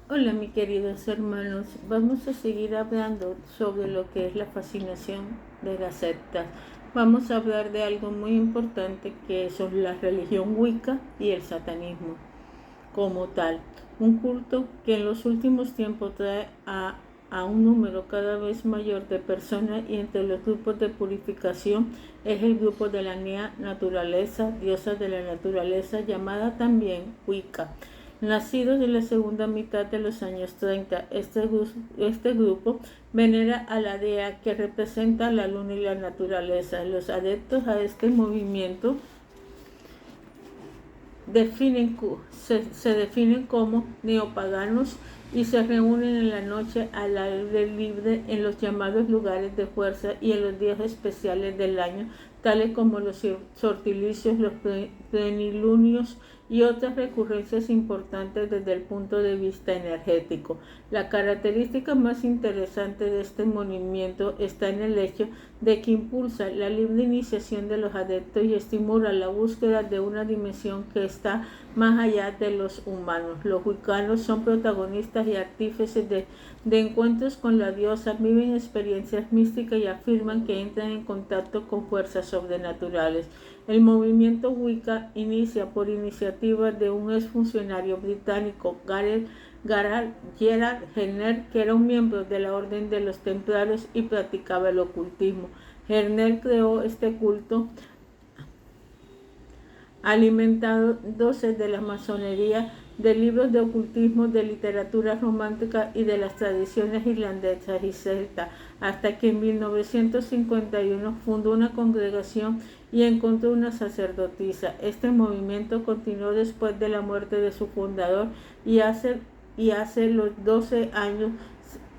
Hola, mis queridos hermanos. Vamos a seguir hablando sobre lo que es la fascinación de las sectas. Vamos a hablar de algo muy importante que son la religión Wicca y el satanismo como tal. Un culto que en los últimos tiempos trae a un número cada vez mayor de personas, y entre los grupos de purificación es el grupo de la Nea Naturaleza, diosa de la naturaleza, llamada también Wicca. Nacido en la segunda mitad de los años 30, este grupo venera a la dea que representa la luna y la naturaleza. Los adeptos a este movimiento se definen como neopaganos y se reúnen en la noche al aire libre en los llamados lugares de fuerza y en los días especiales del año, tales como los sortilicios, los plenilunios y otras recurrencias importantes desde el punto de vista energético. La característica más interesante de este movimiento está en el hecho de que impulsa la libre iniciación de los adeptos y estimula la búsqueda de una dimensión que está más allá de los humanos. Los wiccanos son protagonistas y artífices de encuentros con la diosa, viven experiencias místicas y afirman que entran en contacto con fuerzas sobrenaturales. El movimiento Wicca inicia por iniciativa de un exfuncionario británico, Gerard Jenner, que era un miembro de la Orden de los Templarios y practicaba el ocultismo. Jenner creó este culto alimentándose de la masonería, de libros de ocultismo, de literatura romántica y de las tradiciones irlandesas y celtas, hasta que en 1951 fundó una congregación y encontró una sacerdotisa. Este movimiento continuó después de la muerte de su fundador y hace los 12 años,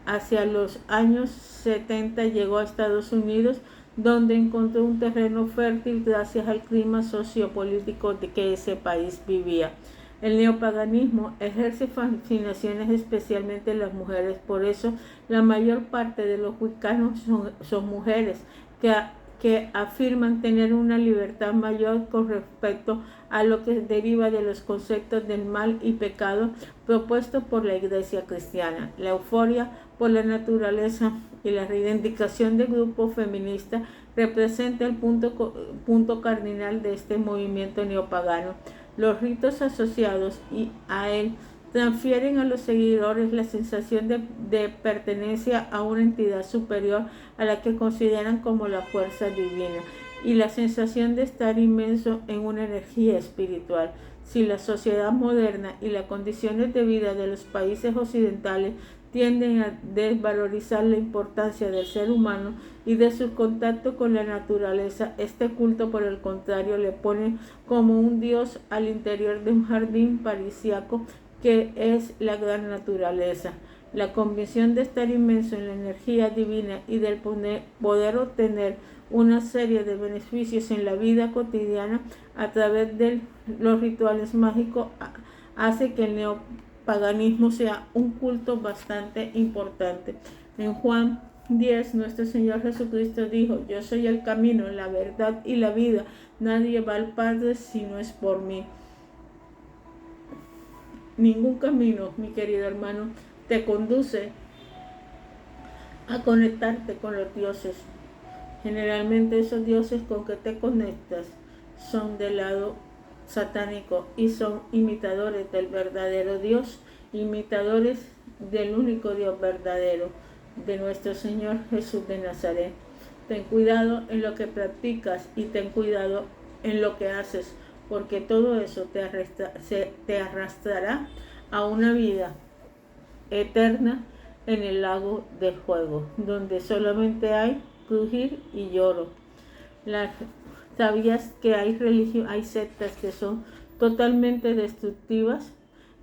hacia los años 70, llegó a Estados Unidos, donde encontró un terreno fértil gracias al clima sociopolítico de que ese país vivía. El neopaganismo ejerce fascinaciones especialmente en las mujeres, por eso la mayor parte de los wiccanos son mujeres que afirman tener una libertad mayor con respecto a lo que deriva de los conceptos del mal y pecado propuestos por la Iglesia cristiana. La euforia por la naturaleza y la reivindicación del grupo feminista representa el punto cardinal de este movimiento neopagano. Los ritos asociados a él transfieren a los seguidores la sensación de pertenencia a una entidad superior a la que consideran como la fuerza divina, y la sensación de estar inmenso en una energía espiritual. Si la sociedad moderna y las condiciones de vida de los países occidentales tienden a desvalorizar la importancia del ser humano y de su contacto con la naturaleza, este culto, por el contrario, le pone como un dios al interior de un jardín paradisíaco que es la gran naturaleza. La convicción de estar inmenso en la energía divina y del poder obtener una serie de beneficios en la vida cotidiana a través de los rituales mágicos hace que el neopaganismo sea un culto bastante importante. En Juan 10, nuestro Señor Jesucristo dijo: yo soy el camino, la verdad y la vida. Nadie va al Padre si no es por mí. Ningún camino, mi querido hermano, te conduce a conectarte con los dioses. Generalmente esos dioses con que te conectas son del lado satánico y son imitadores del verdadero Dios, imitadores del único Dios verdadero, de nuestro Señor Jesús de Nazaret. Ten cuidado en lo que practicas y ten cuidado en lo que haces, porque todo eso te arrastrará a una vida eterna en el lago del fuego, donde solamente hay crujir y lloro. ¿Sabías que hay sectas que son totalmente destructivas?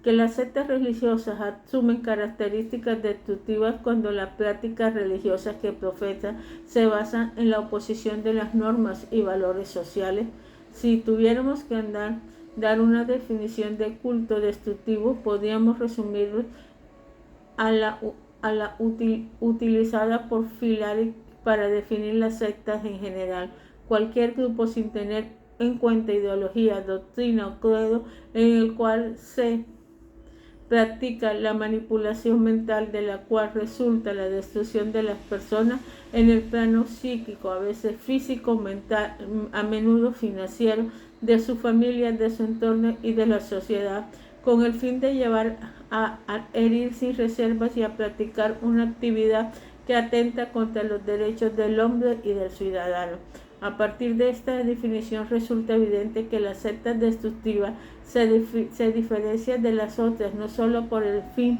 Que las sectas religiosas asumen características destructivas cuando las prácticas religiosas que profesan se basan en la oposición de las normas y valores sociales. Si tuviéramos que dar una definición de culto destructivo, podríamos resumirlo a la utilizada por Filari para definir las sectas en general: cualquier grupo sin tener en cuenta ideología, doctrina o credo en el cual se practica la manipulación mental, de la cual resulta la destrucción de las personas en el plano psíquico, a veces físico, mental, a menudo financiero, de su familia, de su entorno y de la sociedad, con el fin de llevar a herir sin reservas y a practicar una actividad que atenta contra los derechos del hombre y del ciudadano. A partir de esta definición resulta evidente que las sectas destructivas se diferencian de las otras no solo por el fin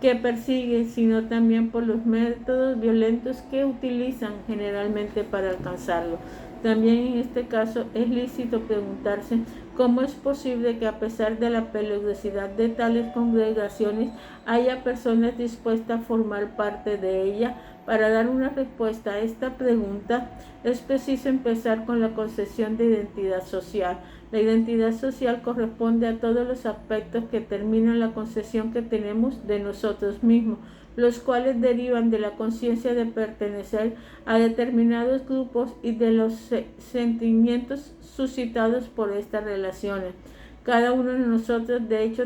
que persiguen, sino también por los métodos violentos que utilizan generalmente para alcanzarlo. También en este caso es lícito preguntarse cómo es posible que, a pesar de la peligrosidad de tales congregaciones, haya personas dispuestas a formar parte de ellas. Para dar una respuesta a esta pregunta es preciso empezar con la concepción de identidad social. La identidad social corresponde a todos los aspectos que determinan la concepción que tenemos de nosotros mismos, los cuales derivan de la conciencia de pertenecer a determinados grupos y de los sentimientos suscitados por estas relaciones. Cada uno de nosotros, de hecho,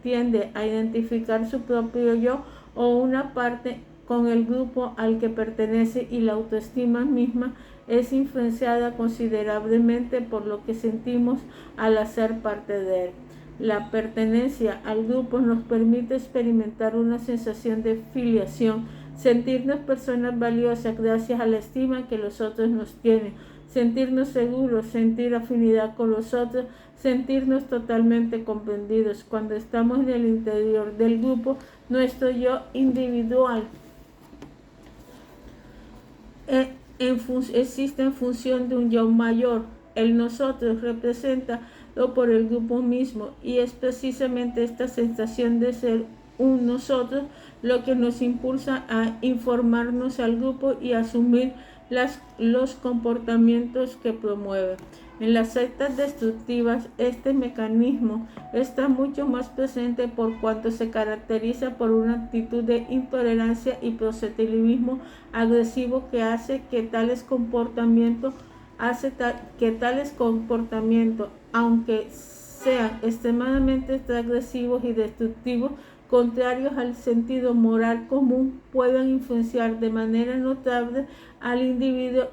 tiende a identificar su propio yo o una parte con el grupo al que pertenece, y la autoestima misma es influenciada considerablemente por lo que sentimos al hacer parte de él. La pertenencia al grupo nos permite experimentar una sensación de filiación, sentirnos personas valiosas gracias a la estima que los otros nos tienen, sentirnos seguros, sentir afinidad con los otros, sentirnos totalmente comprendidos. Cuando estamos en el interior del grupo, nuestro yo individual existe en función de un yo mayor. El nosotros representado por el grupo mismo, y es precisamente esta sensación de ser un nosotros lo que nos impulsa a informarnos al grupo y a asumir los comportamientos que promueve. En las sectas destructivas, este mecanismo está mucho más presente por cuanto se caracteriza por una actitud de intolerancia y proselitismo agresivo que hace que tales comportamientos, aunque sean extremadamente agresivos y destructivos, contrarios al sentido moral común, puedan influenciar de manera notable al individuo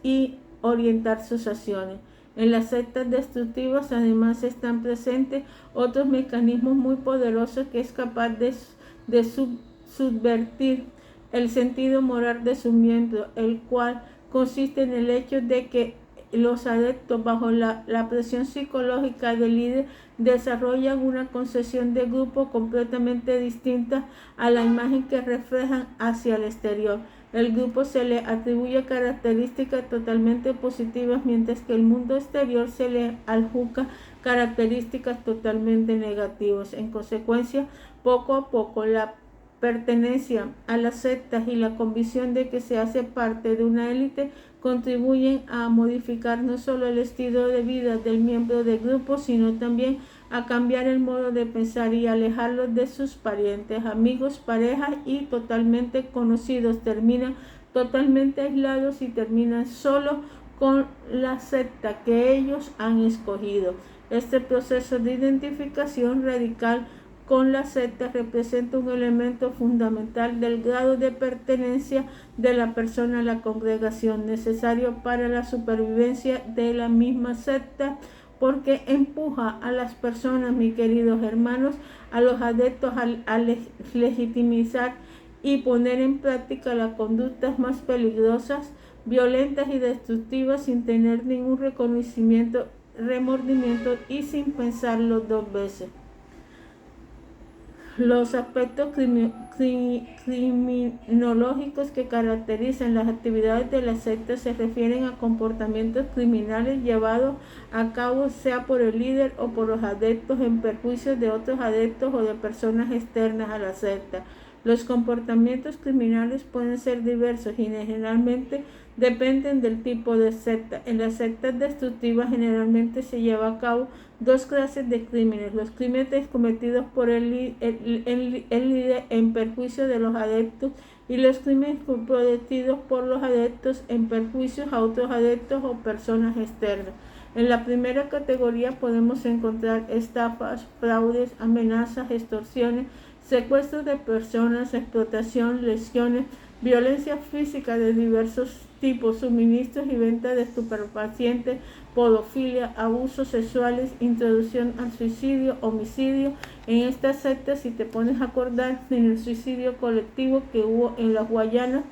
y orientar sus acciones. En las sectas destructivas además están presentes otros mecanismos muy poderosos que es capaz de subvertir el sentido moral de su miembro, el cual consiste en el hecho de que los adeptos, bajo la presión psicológica del líder, desarrollan una concepción de grupo completamente distinta a la imagen que reflejan hacia el exterior. El grupo se le atribuye características totalmente positivas, mientras que el mundo exterior se le adjudica características totalmente negativas. En consecuencia, poco a poco, la pertenencia a las sectas y la convicción de que se hace parte de una élite contribuyen a modificar no solo el estilo de vida del miembro del grupo, sino también a cambiar el modo de pensar y alejarlos de sus parientes, amigos, parejas y totalmente conocidos. Terminan totalmente aislados y terminan solo con la secta que ellos han escogido. Este proceso de identificación radical con la secta representa un elemento fundamental del grado de pertenencia de la persona a la congregación, necesario para la supervivencia de la misma secta, porque empuja a las personas, mis queridos hermanos, a los adeptos a legitimizar y poner en práctica las conductas más peligrosas, violentas y destructivas sin tener ningún remordimiento y sin pensarlo dos veces. Los aspectos criminológicos que caracterizan las actividades de la secta se refieren a comportamientos criminales llevados a cabo sea por el líder o por los adeptos en perjuicio de otros adeptos o de personas externas a la secta. Los comportamientos criminales pueden ser diversos y generalmente dependen del tipo de secta. En las sectas destructivas generalmente se lleva a cabo dos clases de crímenes: los crímenes cometidos por el líder en perjuicio de los adeptos y los crímenes cometidos por los adeptos en perjuicio a otros adeptos o personas externas. En la primera categoría podemos encontrar estafas, fraudes, amenazas, extorsiones, secuestros de personas, explotación, lesiones, violencia física de diversos tipos, suministros y venta de estupefacientes, pedofilia, abusos sexuales, introducción al suicidio, homicidio. En esta secta, si te pones a acordar en el suicidio colectivo que hubo en las Guayanas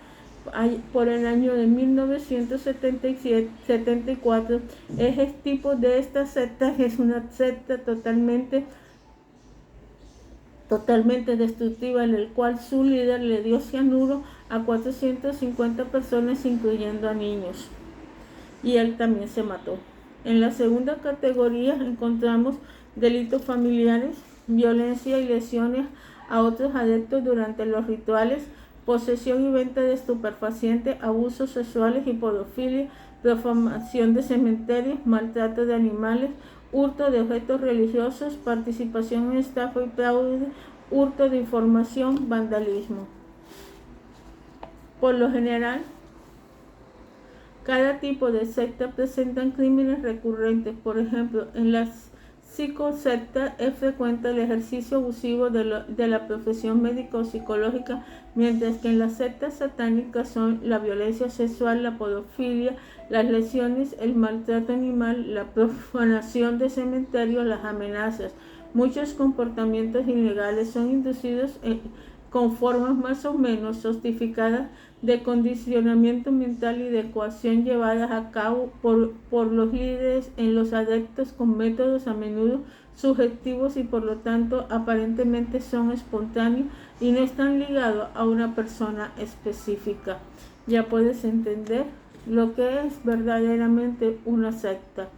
por el año de 1974, ese tipo de esta secta es una secta totalmente destructiva, en el cual su líder le dio cianuro a 450 personas, incluyendo a niños, y él también se mató. En la segunda categoría encontramos delitos familiares, violencia y lesiones a otros adeptos durante los rituales, posesión y venta de estupefacientes, abusos sexuales y pedofilia, profanación de cementerios, maltrato de animales, hurto de objetos religiosos, participación en estafa y fraude, hurto de información, vandalismo. Por lo general, cada tipo de secta presenta crímenes recurrentes. Por ejemplo, en las psicosectas es frecuente el ejercicio abusivo de la profesión médico-psicológica, mientras que en las sectas satánicas son la violencia sexual, la pedofilia, las lesiones, el maltrato animal, la profanación de cementerios, las amenazas. Muchos comportamientos ilegales son inducidos con formas más o menos sofisticadas de condicionamiento mental y de coacción llevadas a cabo por los líderes en los adeptos con métodos a menudo subjetivos y por lo tanto aparentemente son espontáneos y no están ligados a una persona específica. Ya puedes entender lo que es verdaderamente una secta.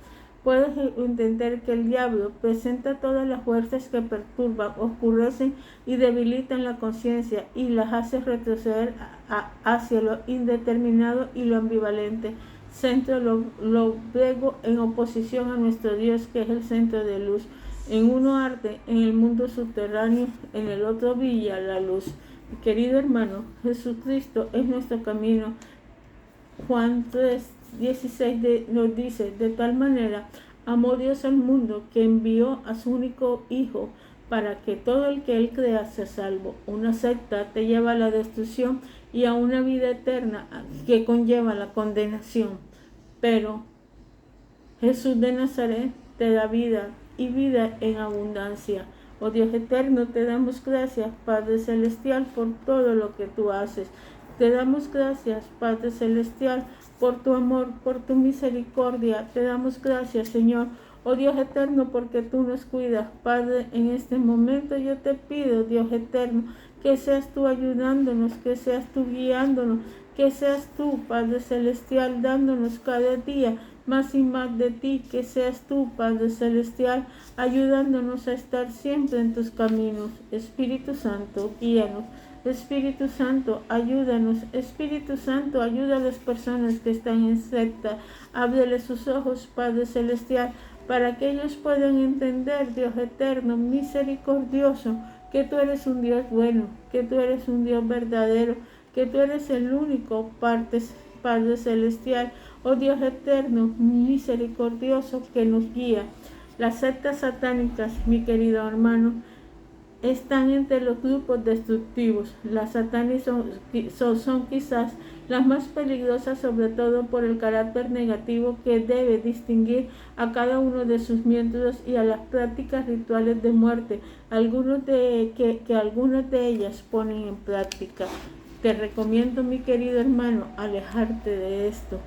Puedes entender que el diablo presenta todas las fuerzas que perturban, oscurecen y debilitan la conciencia y las hace retroceder hacia lo indeterminado y lo ambivalente, centro lo vego en oposición a nuestro Dios, que es el centro de luz. En uno arde en el mundo subterráneo, en el otro brilla la luz. Mi querido hermano, Jesucristo es nuestro camino. Juan 3:16 nos dice: de tal manera amó Dios al mundo que envió a su único Hijo para que todo el que Él crea sea salvo. Una secta te lleva a la destrucción y a una vida eterna que conlleva la condenación. Pero Jesús de Nazaret te da vida y vida en abundancia. Oh Dios eterno, te damos gracias, Padre Celestial, por todo lo que tú haces. Te damos gracias, Padre Celestial, por tu amor, por tu misericordia. Te damos gracias, Señor. Oh Dios eterno, porque tú nos cuidas. Padre, en este momento yo te pido, Dios eterno, que seas tú ayudándonos, que seas tú guiándonos, que seas tú, Padre Celestial, dándonos cada día más y más de ti, que seas tú, Padre Celestial, ayudándonos a estar siempre en tus caminos. Espíritu Santo, guíanos. Espíritu Santo, ayúdanos. Espíritu Santo, ayuda a las personas que están en secta. Ábrele sus ojos, Padre Celestial, para que ellos puedan entender, Dios eterno, misericordioso, que tú eres un Dios bueno, que tú eres un Dios verdadero, que tú eres el único Padre Celestial, oh Dios eterno, misericordioso, que nos guía. Las sectas satánicas, mi querido hermano, están entre los grupos destructivos. Las satánicas son quizás las más peligrosas, sobre todo por el carácter negativo que debe distinguir a cada uno de sus miembros y a las prácticas rituales de muerte, algunas de ellas ponen en práctica. Te recomiendo, mi querido hermano, alejarte de esto.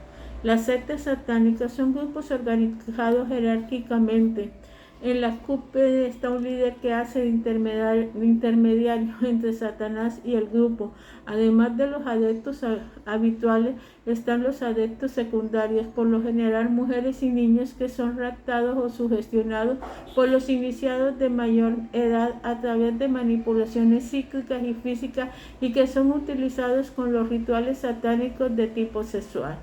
Las sectas satánicas son grupos organizados jerárquicamente. En la cúpula está un líder que hace de intermediario entre Satanás y el grupo. Además de los adeptos habituales, están los adeptos secundarios, por lo general mujeres y niños que son raptados o sugestionados por los iniciados de mayor edad a través de manipulaciones psíquicas y físicas y que son utilizados con los rituales satánicos de tipo sexual.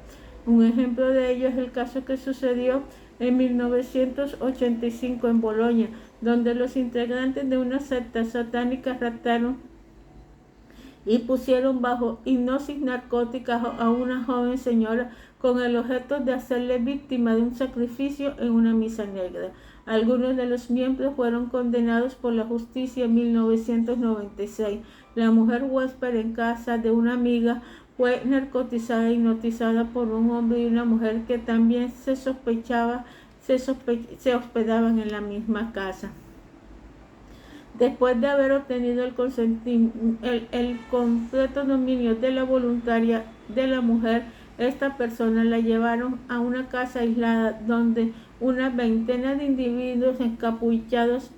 Un ejemplo de ello es el caso que sucedió en 1985 en Bolonia, donde los integrantes de una secta satánica raptaron y pusieron bajo hipnosis narcótica a una joven señora con el objeto de hacerle víctima de un sacrificio en una misa negra. Algunos de los miembros fueron condenados por la justicia en 1996. La mujer huésped en casa de una amiga fue narcotizada e hipnotizada por un hombre y una mujer que también se hospedaban en la misma casa. Después de haber obtenido el completo dominio de la voluntad de la mujer, esta persona la llevaron a una casa aislada donde una veintena de individuos encapuchados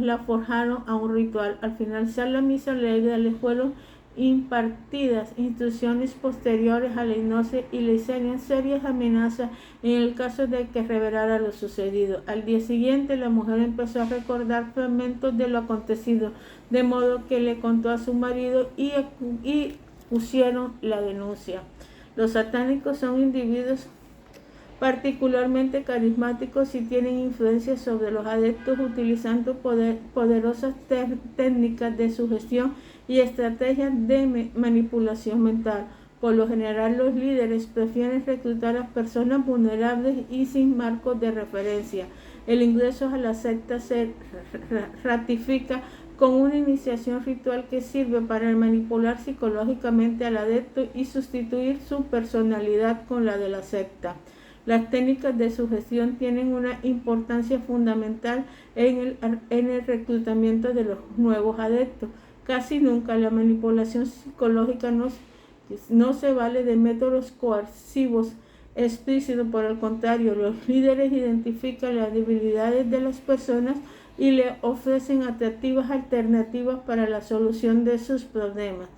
la forjaron a un ritual. Al finalizar la misa negra les fueron impartidas instrucciones posteriores a la hipnosis y le hicieron serias amenazas en el caso de que revelara lo sucedido. Al día siguiente la mujer empezó a recordar fragmentos de lo acontecido, de modo que le contó a su marido y pusieron la denuncia. Los satánicos son individuos particularmente carismáticos y tienen influencia sobre los adeptos utilizando poderosas técnicas de sugestión y estrategias de manipulación mental. Por lo general, los líderes prefieren reclutar a personas vulnerables y sin marcos de referencia. El ingreso a la secta se ratifica con una iniciación ritual que sirve para manipular psicológicamente al adepto y sustituir su personalidad con la de la secta. Las técnicas de sugestión tienen una importancia fundamental en el reclutamiento de los nuevos adeptos. Casi nunca la manipulación psicológica no se vale de métodos coercivos explícitos. Por el contrario, los líderes identifican las debilidades de las personas y le ofrecen atractivas alternativas para la solución de sus problemas.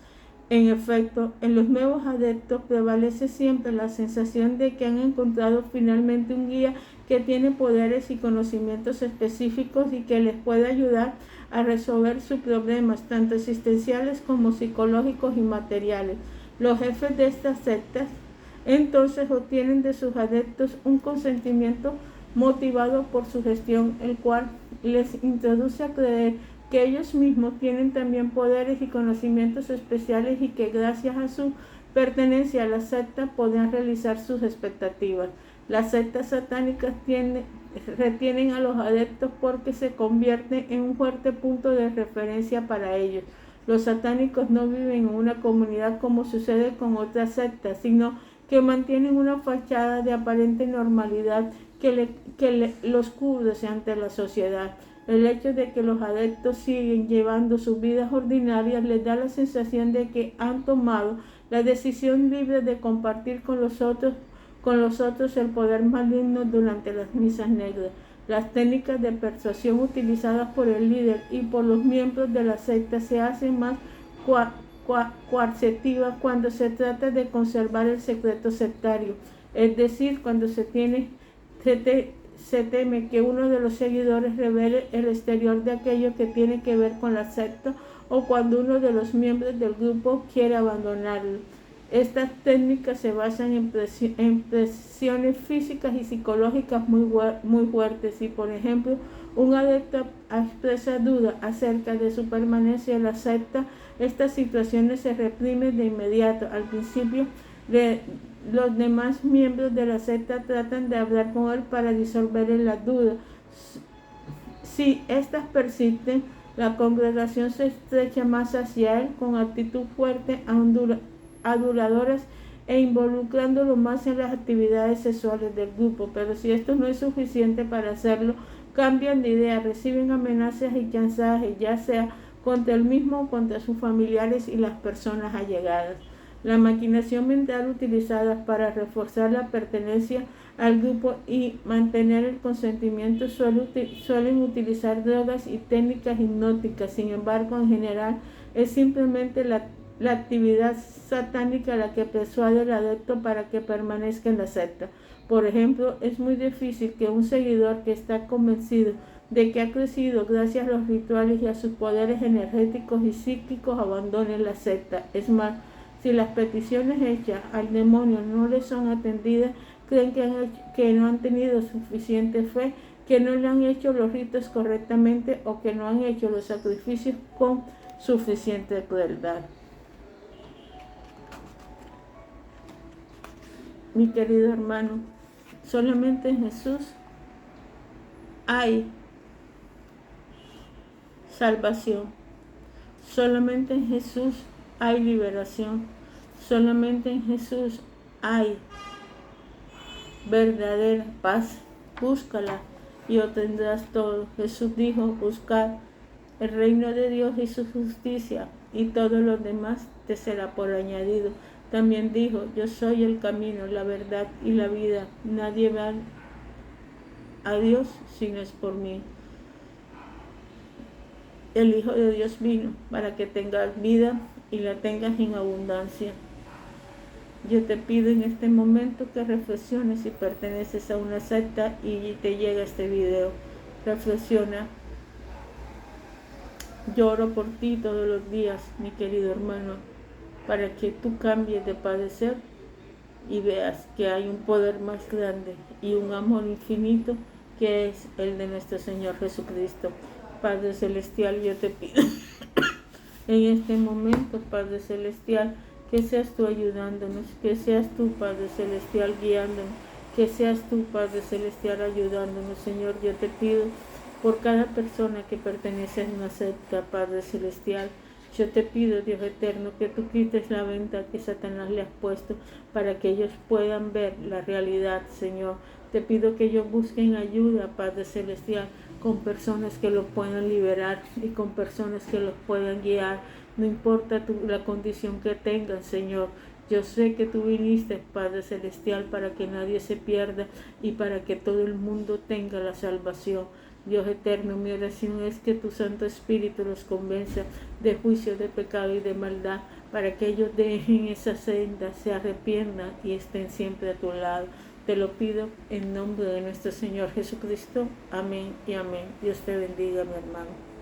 En efecto, en los nuevos adeptos prevalece siempre la sensación de que han encontrado finalmente un guía que tiene poderes y conocimientos específicos y que les puede ayudar a resolver sus problemas, tanto existenciales como psicológicos y materiales. Los jefes de estas sectas entonces obtienen de sus adeptos un consentimiento motivado por su gestión, el cual les introduce a creer que ellos mismos tienen también poderes y conocimientos especiales y que gracias a su pertenencia a la secta podrán realizar sus expectativas. Las sectas satánicas retienen a los adeptos porque se convierten en un fuerte punto de referencia para ellos. Los satánicos no viven en una comunidad como sucede con otras sectas, sino que mantienen una fachada de aparente normalidad que los cubre ante la sociedad. El hecho de que los adeptos siguen llevando sus vidas ordinarias les da la sensación de que han tomado la decisión libre de compartir con los otros el poder maligno durante las misas negras. Las técnicas de persuasión utilizadas por el líder y por los miembros de la secta se hacen más coercitivas cuando se trata de conservar el secreto sectario, es decir, cuando se teme que uno de los seguidores revele el exterior de aquello que tiene que ver con la secta o cuando uno de los miembros del grupo quiere abandonarlo. Estas técnicas se basan en presiones físicas y psicológicas muy fuertes. Si, por ejemplo, un adepto expresa duda acerca de su permanencia en la secta, estas situaciones se reprimen de inmediato. Al principio, los demás miembros de la secta tratan de hablar con él para disolverle las dudas. Si estas persisten, la congregación se estrecha más hacia él con actitud fuerte, aduladoras e involucrándolo más en las actividades sexuales del grupo. Pero si esto no es suficiente para hacerlo, cambian de idea, reciben amenazas y chantajes, ya sea contra él mismo o contra sus familiares y las personas allegadas. La maquinación mental utilizada para reforzar la pertenencia al grupo y mantener el consentimiento suelen utilizar drogas y técnicas hipnóticas. Sin embargo, en general, es simplemente la actividad satánica la que persuade al adepto para que permanezca en la secta. Por ejemplo, es muy difícil que un seguidor que está convencido de que ha crecido gracias a los rituales y a sus poderes energéticos y psíquicos abandone la secta. Es más, si las peticiones hechas al demonio no les son atendidas, creen que no han tenido suficiente fe, que no le han hecho los ritos correctamente o que no han hecho los sacrificios con suficiente crueldad. Mi querido hermano, solamente en Jesús hay salvación. Solamente en Jesús hay liberación. Solamente en Jesús hay verdadera paz. Búscala y obtendrás todo. Jesús dijo, buscad el reino de Dios y su justicia, y todo lo demás te será por añadido. También dijo, yo soy el camino, la verdad y la vida. Nadie va a Dios si no es por mí. El Hijo de Dios vino para que tengas vida y la tengas en abundancia. Yo te pido en este momento que reflexiones si perteneces a una secta y te llega este video. Reflexiona. Yo oro por ti todos los días, mi querido hermano, para que tú cambies de padecer y veas que hay un poder más grande y un amor infinito que es el de nuestro Señor Jesucristo. Padre Celestial, yo te pido en este momento, Padre Celestial, que seas tú ayudándonos, que seas tú, Padre Celestial, guiándonos, que seas tú, Padre Celestial, ayudándonos. Señor, yo te pido por cada persona que pertenece a una secta, Padre Celestial. Yo te pido, Dios eterno, que tú quites la venda que Satanás le has puesto para que ellos puedan ver la realidad, Señor. Te pido que ellos busquen ayuda, Padre Celestial, con personas que los puedan liberar y con personas que los puedan guiar. No importa la condición que tengan, Señor. Yo sé que tú viniste, Padre Celestial, para que nadie se pierda y para que todo el mundo tenga la salvación. Dios eterno, mi oración es que tu Santo Espíritu los convenza de juicio, de pecado y de maldad, para que ellos dejen esa senda, se arrepientan y estén siempre a tu lado. Te lo pido en nombre de nuestro Señor Jesucristo. Amén y amén. Dios te bendiga, mi hermano.